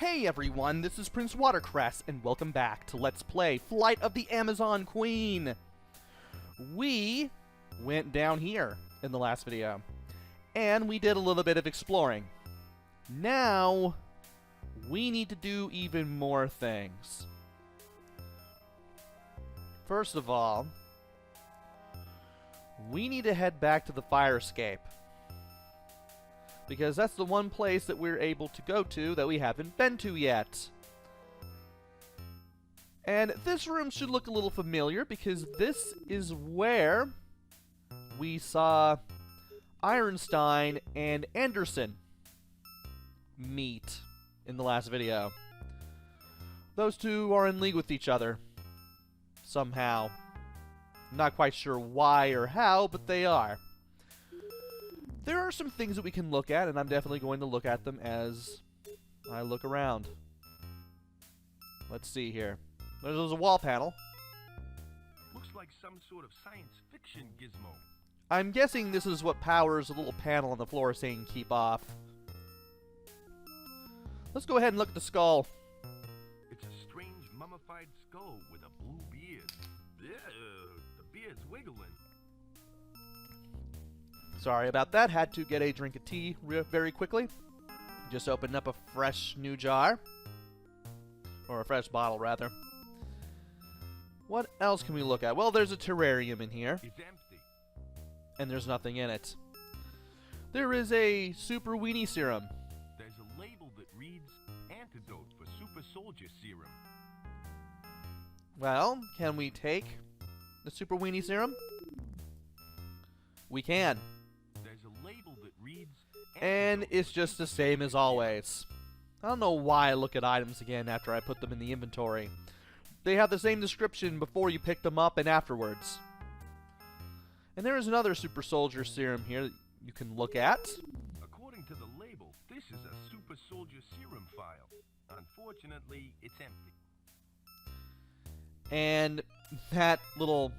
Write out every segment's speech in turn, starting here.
Hey everyone, this is PrinceWatercress, and welcome back to Let's Play Flight of the Amazon Queen! We went down here in the last video, and we did a little bit of exploring. Now, we need to do even more things. First of all, we need to head back to the fire escape, because that's the one place that we're able to go to that we haven't been to yet. And this room should look a little familiar, because this is where we saw Ironstein and Anderson meet in the last video. Those two are in league with each other, somehow. I'm not quite sure why or how, but they are. There are some things that we can look at, and I'm definitely going to look at them as I look around. Let's see here. There's a wall panel. Looks like some sort of science fiction gizmo. I'm guessing this is what powers the little panel on the floor saying keep off. Let's go ahead and look at the skull. It's a strange mummified skull with a blue beard. The beard's wiggling. Sorry about that. Had to get a drink of tea very quickly. Just opened up a fresh new jar. Or a fresh bottle, rather. What else can we look at? Well, there's a terrarium in here. It's empty. And there's nothing in it. There is a Super Weenie Serum. There's a label that reads Antidote for Super Soldier Serum. Well, can we take the Super Weenie Serum? We can. There's a label that reads And it's just the same as always. I don't know why I look at items again after I put them in the inventory. They have the same description before you pick them up and afterwards. And there is another Super Soldier Serum here that you can look at. According to the label, this is a Super Soldier Serum file. Unfortunately, it's empty. And that little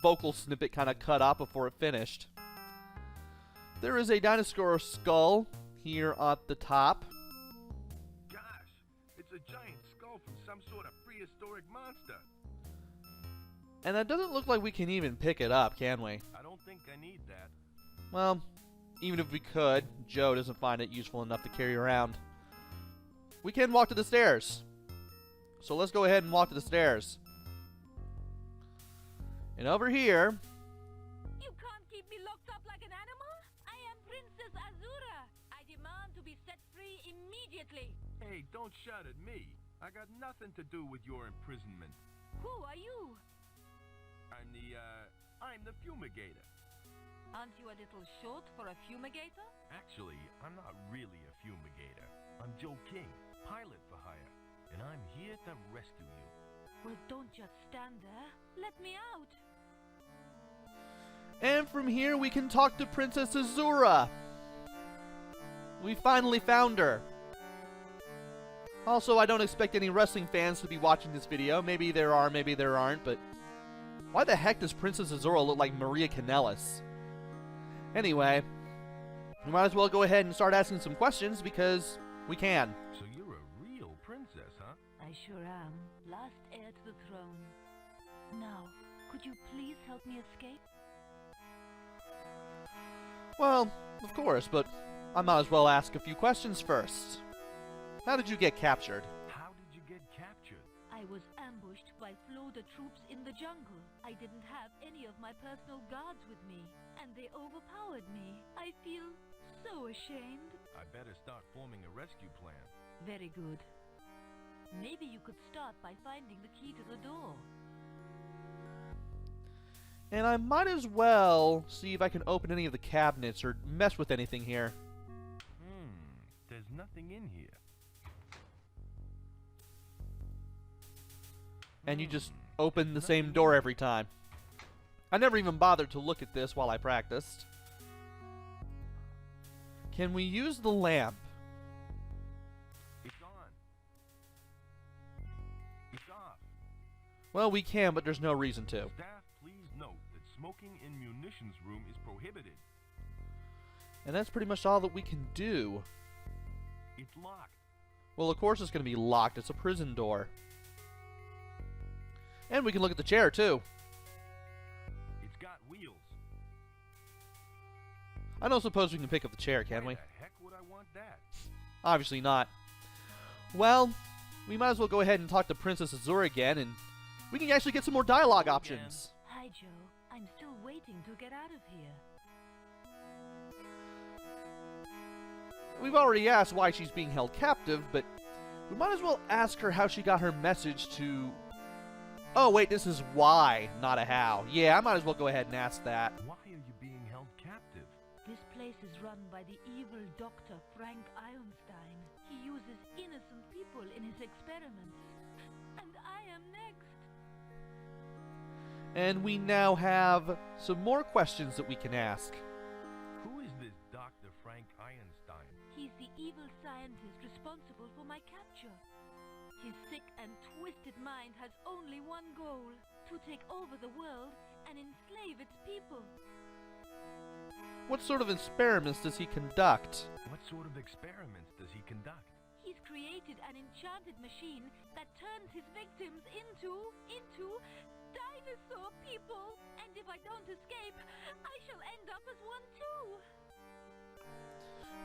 vocal snippet kind of cut off before it finished. There is a dinosaur skull here at the top. Gosh, it's a giant skull from some sort of prehistoric monster. And that doesn't look like we can even pick it up, can we? I don't think I need that. Well, even if we could, Joe doesn't find it useful enough to carry around. We can walk to the stairs. So let's go ahead and walk to the stairs. And over here... You can't keep me locked up like an animal? I am Princess Azura. I demand to be set free immediately. Hey, don't shout at me. I got nothing to do with your imprisonment. Who are you? I'm the fumigator. Aren't you a little short for a fumigator? Actually, I'm not really a fumigator. I'm Joe King, pilot for hire, and I'm here to rescue you. Well, don't just stand there. Let me out. And from here we can talk to Princess Azura. We finally found her. Also, I don't expect any wrestling fans to be watching this video. Maybe there are, maybe there aren't, but why the heck does Princess Azura look like Maria Kanellis? Anyway, we might as well go ahead and start asking some questions because we can. So you're a real princess, huh? I sure am. Last heir to the throne. Now, could you please help me escape? Well, of course, but I might as well ask a few questions first. How did you get captured? How did you get captured? I was ambushed by Florida troops in the jungle. I didn't have any of my personal guards with me, and they overpowered me. I feel so ashamed. I better start forming a rescue plan. Very good. Maybe you could start by finding the key to the door. And I might as well see if I can open any of the cabinets or mess with anything here. There's nothing in here. And you just open the same door every time. I never even bothered to look at this while I practiced. Can we use the lamp? It's on. It's off. Well, we can, but there's no reason to. Staff, please note that smoking in munitions room is prohibited. And that's pretty much all that we can do. It's locked. Well, of course it's going to be locked. It's a prison door. And we can look at the chair, too. It's got wheels. I don't suppose we can pick up the chair, can we? Why the heck would I want that? Obviously not. Well, we might as well go ahead and talk to Princess Azura again, and we can actually get some more dialogue options. Hi, Joe. I'm still waiting to get out of here. We've already asked why she's being held captive, but we might as well ask her how she got her message to... Oh, wait, this is why, not a how. Yeah, I might as well go ahead and ask that. Why are you being held captive? This place is run by the evil Dr. Frank Ironstein. He uses innocent people in his experiments. And I am next. And we now have some more questions that we can ask. Who is this Dr. Frank Ironstein? He's the evil scientist responsible for my capture. His sick and twisted mind has only one goal: to take over the world and enslave its people. What sort of experiments does he conduct? What sort of experiments does he conduct? He's created an enchanted machine that turns his victims into dinosaur people. And if I don't escape, I shall end up as one too.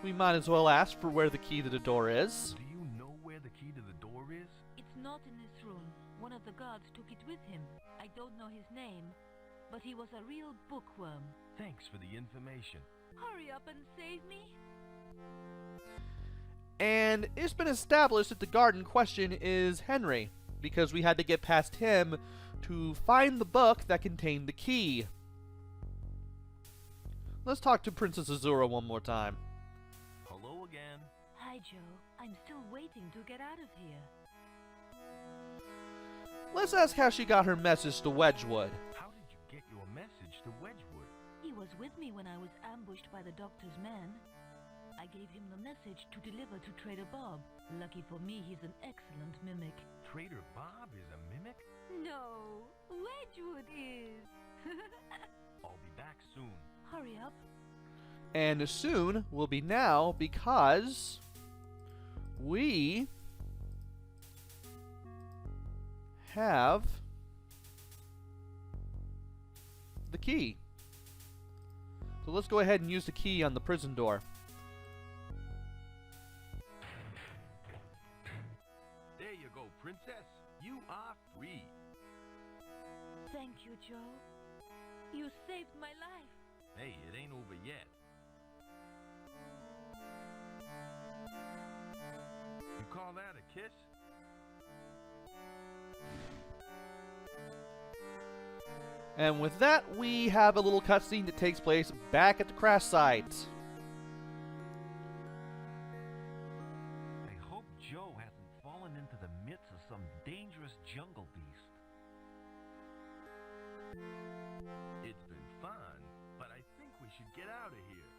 We might as well ask for where the key to the door is. Do you know where the key to the door is? It's not in this room. One of the guards took it with him. I don't know his name, but he was a real bookworm. Thanks for the information. Hurry up and save me. And it's been established that the guard in question is Henry, because we had to get past him to find the book that contained the key. Let's talk to Princess Azura one more time. Hello again. Hi, Joe. I'm still waiting to get out of here. Let's ask how she got her message to Wedgwood. How did you get your message to Wedgwood? He was with me when I was ambushed by the doctor's men. I gave him the message to deliver to Trader Bob. Lucky for me, he's an excellent mimic. Trader Bob is a mimic? No, Wedgwood is. I'll be back soon. Hurry up. And soon will be now, because we have the key. So let's go ahead and use the key on the prison door. There you go, princess. You are free. Thank you, Joe. You saved my life. Hey, it ain't over yet. You call that a kiss? And with that, we have a little cutscene that takes place back at the crash site. I hope Joe hasn't fallen into the midst of some dangerous jungle beast. It's been fun, but I think we should get out of here.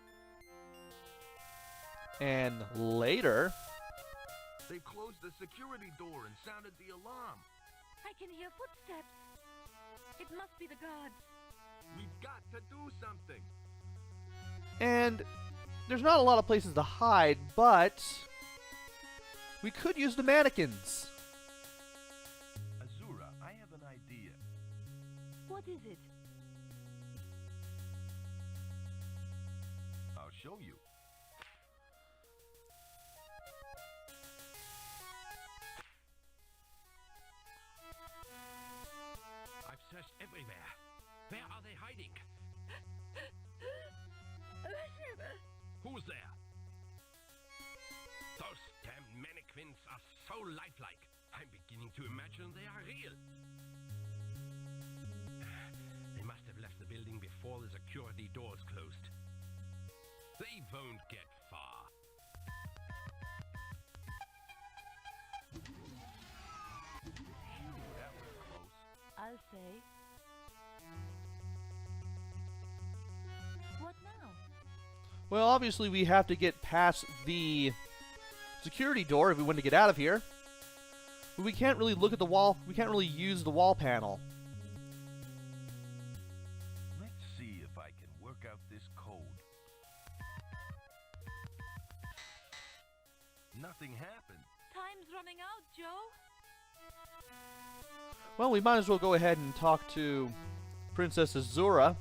And later, They closed the security door and sounded the alarm. I can hear footsteps. It must be the guards. We've got to do something. and there's not a lot of places to hide, but we could use the mannequins. Azura, I have an idea. What is it? I'll show you. I've searched everywhere. Where are they hiding? Who's there? Those damn mannequins are so lifelike. I'm beginning to imagine they are real. They must have left the building before the security doors closed. They won't get far. Phew, that was close. I'll say. What now? Well, obviously we have to get past the security door if we want to get out of here. But we can't really look at the wall. We can't really use the wall panel. Let's see if I can work out this code. Nothing happened. Time's running out, Joe. Well, we might as well go ahead and talk to Princess Azura.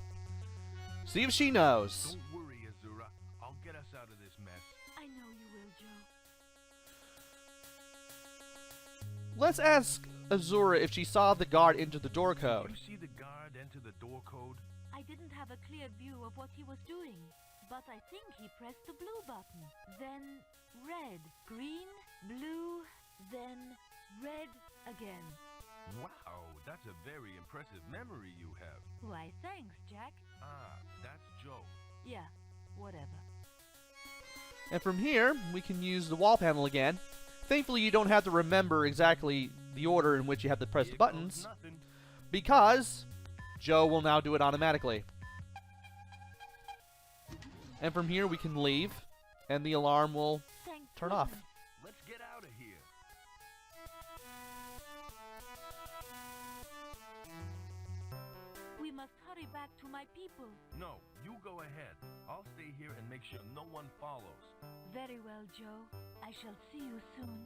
See if she knows. Don't worry, Azura. I'll get us out of this mess. I know you will, Joe. Let's ask Azura if she saw the guard enter the door code. You see the guard enter the door code? I didn't have a clear view of what he was doing, but I think he pressed the blue button. Then red, green, blue, then red again. Wow, that's a very impressive memory you have. Why, thanks, Jack. Ah, that's Joe. Yeah, whatever. And from here, we can use the wall panel again. Thankfully, you don't have to remember exactly the order in which you have to press the Here goes buttons, nothing. because Joe will now do it automatically. And from here, we can leave, and the alarm will Thank turn off. goodness. Let's get out of here. We must hurry back to my people. No, you go ahead. I'll stay here and make sure no one follows. Very well, Joe. I shall see you soon.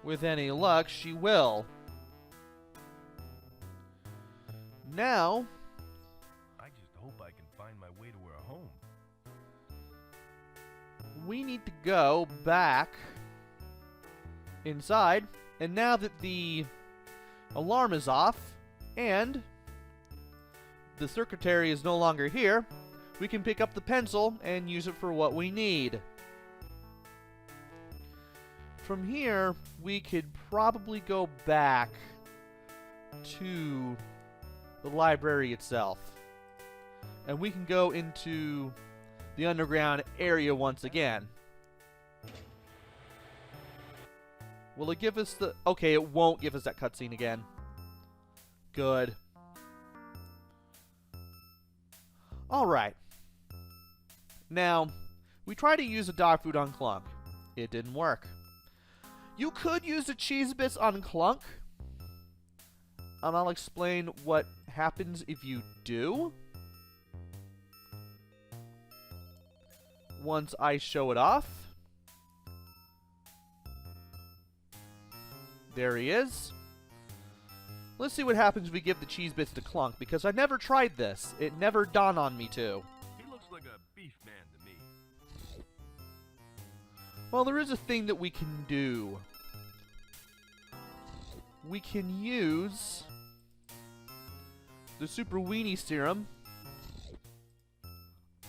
With any luck, she will. Now, I just hope I can find my way to her home. we need to go back inside. And now that the alarm is off and the secretary is no longer here, we can pick up the pencil and use it for what we need. From here, we could probably go back to the library itself. And we can go into the underground area once again. Will it give us the... Okay, it won't give us that cutscene again. Good. Alright. Now, we tried to use a dog food on Clunk. It didn't work. You could use the cheese bits on Clunk. And I'll explain what happens if you do. Once I show it off. There he is. Let's see what happens if we give the cheese bits to Clunk, because I never tried this. It never dawned on me to. He looks like a beef man to me. Well, there is a thing that we can do. We can use the Super Weenie Serum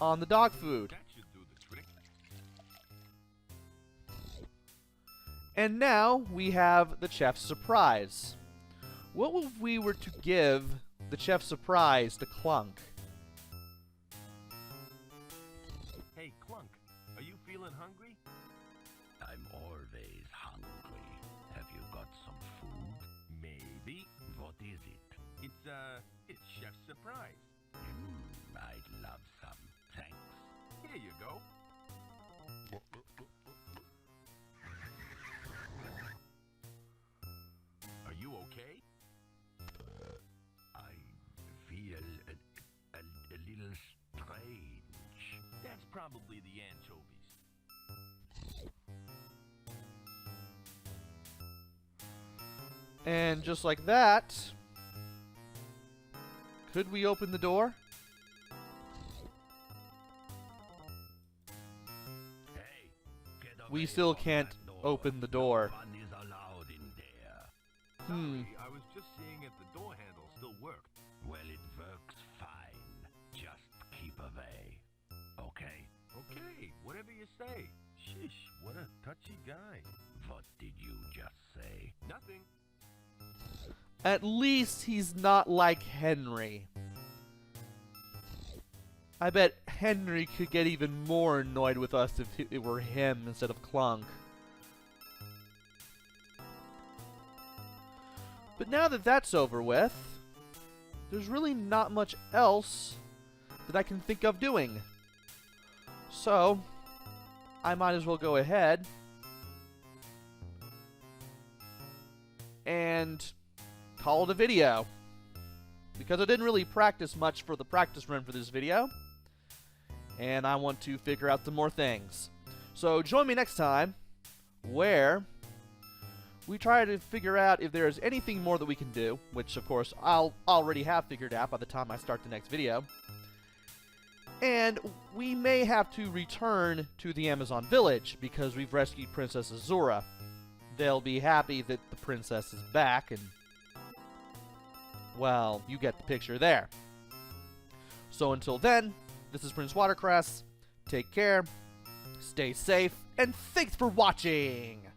on the dog food. That should do the trick. And now we have the Chef's Surprise. What if we were to give the Chef's Surprise to Clunk? Hey, Clunk, are you feeling hungry? I'm always hungry. Have you got some food? Maybe. What is it? It's Chef's Surprise. I'd love some. Thanks. Here you go. Are you okay? I feel a little strange. That's probably the anchovies. And just like that, could we open the door? Hey, get We away still from can't that door. open the door. No one is allowed in there. Sorry, I was just seeing if the door handle still worked. Well, it works fine. Just keep away. Okay? Okay, whatever you say. Shish, what a touchy guy. What did you just say? Nothing. At least he's not like Henry. I bet Henry could get even more annoyed with us if it were him instead of Clunk. But now that that's over with, there's really not much else that I can think of doing. So, I might as well go ahead and call it a video. Because I didn't really practice much for the practice run for this video. And I want to figure out some more things. So join me next time where we try to figure out if there's anything more that we can do, which of course I'll already have figured out by the time I start the next video. And we may have to return to the Amazon village because we've rescued Princess Azura. They'll be happy that the princess is back, and well, you get the picture there. So until then, this is PrinceWatercress. Take care, stay safe, and thanks for watching!